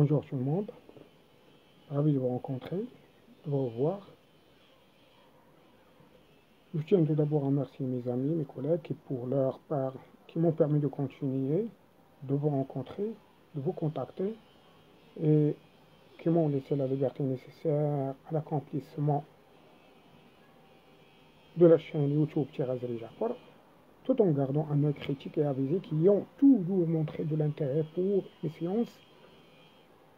Bonjour tout le monde, ravi de vous rencontrer, de vous revoir. Je tiens tout d'abord à remercier mes amis, mes collègues qui pour leur part, qui m'ont permis de continuer, de vous rencontrer, de vous contacter et qui m'ont laissé la liberté nécessaire à l'accomplissement de la chaîne YouTube Thierry Jafar, tout en gardant un œil critique et avisé qui ont toujours montré de l'intérêt pour mes séances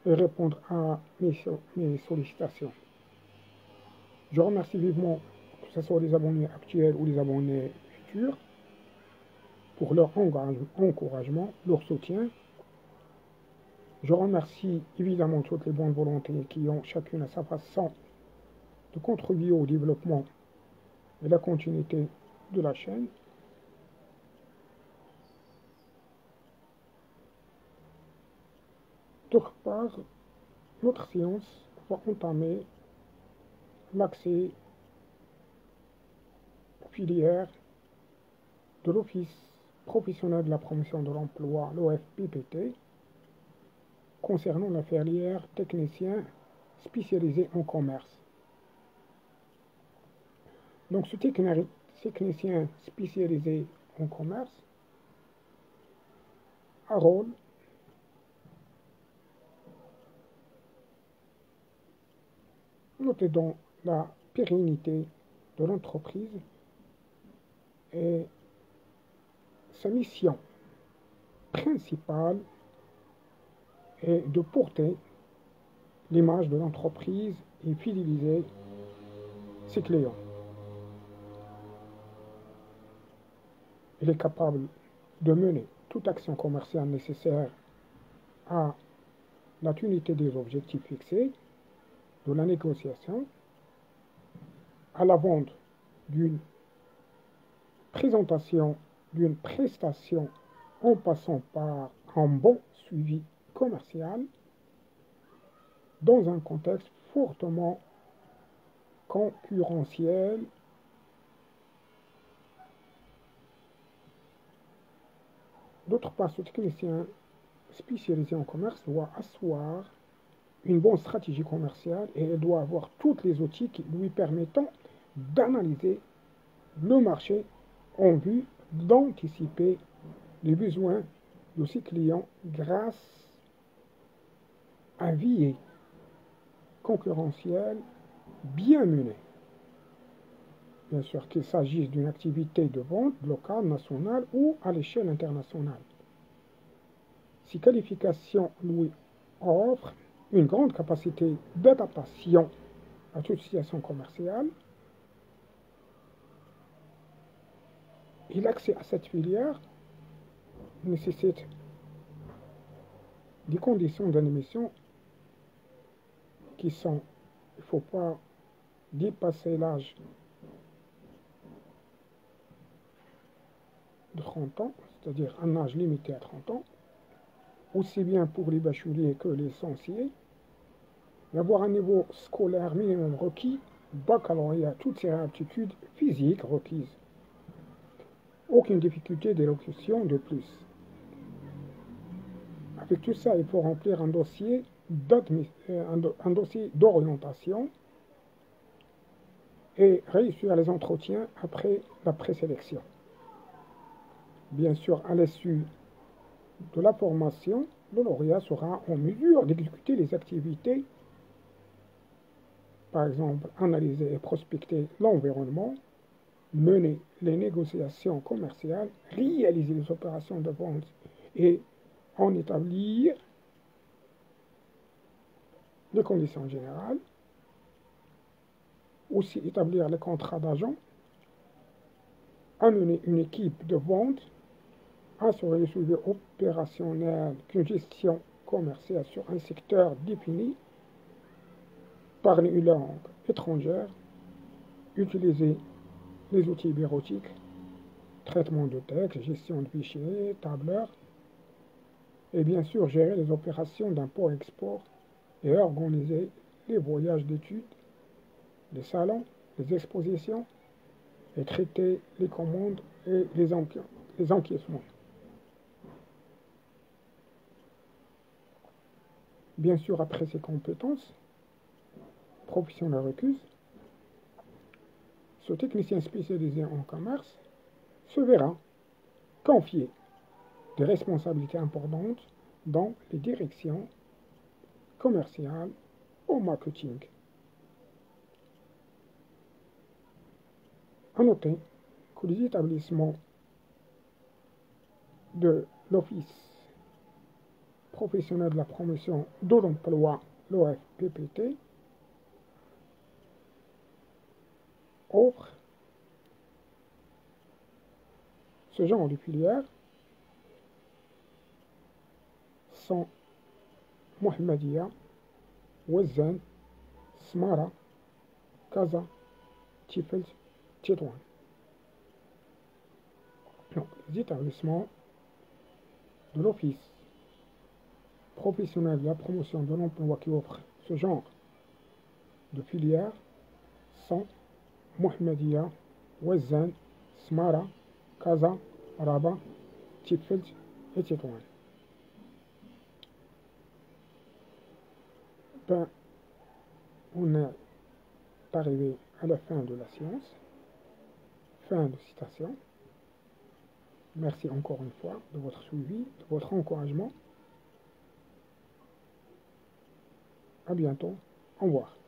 et répondre à mes sollicitations. Je remercie vivement, que ce soit les abonnés actuels ou les abonnés futurs, pour leur encouragement, leur soutien. Je remercie évidemment toutes les bonnes volontés qui ont chacune à sa façon de contribuer au développement et la continuité de la chaîne. D'autre part, notre séance va entamer l'accès aux filières de l'Office professionnel de la promotion de l'emploi, l'OFPPT, concernant la filière technicien spécialisé en commerce. Donc ce technicien spécialisé en commerce a rôle noté dans la pérennité de l'entreprise et sa mission principale est de porter l'image de l'entreprise et fidéliser ses clients. Il est capable de mener toute action commerciale nécessaire à la unité des objectifs fixés, de la négociation, à la vente d'une présentation d'une prestation en passant par un bon suivi commercial dans un contexte fortement concurrentiel. D'autre part, ce technicien spécialisé en commerce doit asseoir une bonne stratégie commerciale et il doit avoir tous les outils qui lui permettant d'analyser le marché en vue d'anticiper les besoins de ses clients grâce à un vivier concurrentiel bien mené. Bien sûr qu'il s'agisse d'une activité de vente locale, nationale ou à l'échelle internationale. Ces qualifications lui offrent une grande capacité d'adaptation à toute situation commerciale et l'accès à cette filière nécessite des conditions d'admission qui sont, il ne faut pas dépasser l'âge de 30 ans, c'est-à-dire un âge limité à 30 ans, aussi bien pour les bacheliers que les licenciés, d'avoir un niveau scolaire minimum requis, baccalauréat, toutes ces aptitudes physiques requises. Aucune difficulté d'élocution de plus. Avec tout ça, il faut remplir un dossier d'orientation et réussir les entretiens après la présélection. Bien sûr, à l'issue de la formation, le lauréat sera en mesure d'exécuter les activités, par exemple analyser et prospecter l'environnement, mener les négociations commerciales, réaliser les opérations de vente et en établir les conditions générales, aussi établir les contrats d'agent, amener une équipe de vente, assurer le suivi opérationnel qu'une gestion commerciale sur un secteur défini, parler une langue étrangère, utiliser les outils bureautiques, traitement de texte, gestion de fichiers, tableur, et bien sûr gérer les opérations d'import-export et organiser les voyages d'études, les salons, les expositions, et traiter les commandes et les encaissements. bien sûr après ses compétences professionnelles requises, ce technicien spécialisé en commerce se verra confier des responsabilités importantes dans les directions commerciales au marketing. À noter que les établissements de l'Office professionnel de la promotion de l'emploi, l'OFPPT, offrent ce genre de filières sont Mohammedia, Wazan, Smara, Kaza, Tifels, Tétouan. Donc, les établissements de l'Office professionnel de la promotion de l'emploi qui offrent ce genre de filières sont Mohammedia, Wazan, Smara, Kaza, Rabat, Tifels et Tétouan. Ben, on est arrivé à la fin de la séance. Fin de citation. Merci encore une fois de votre suivi, de votre encouragement. À bientôt. Au revoir.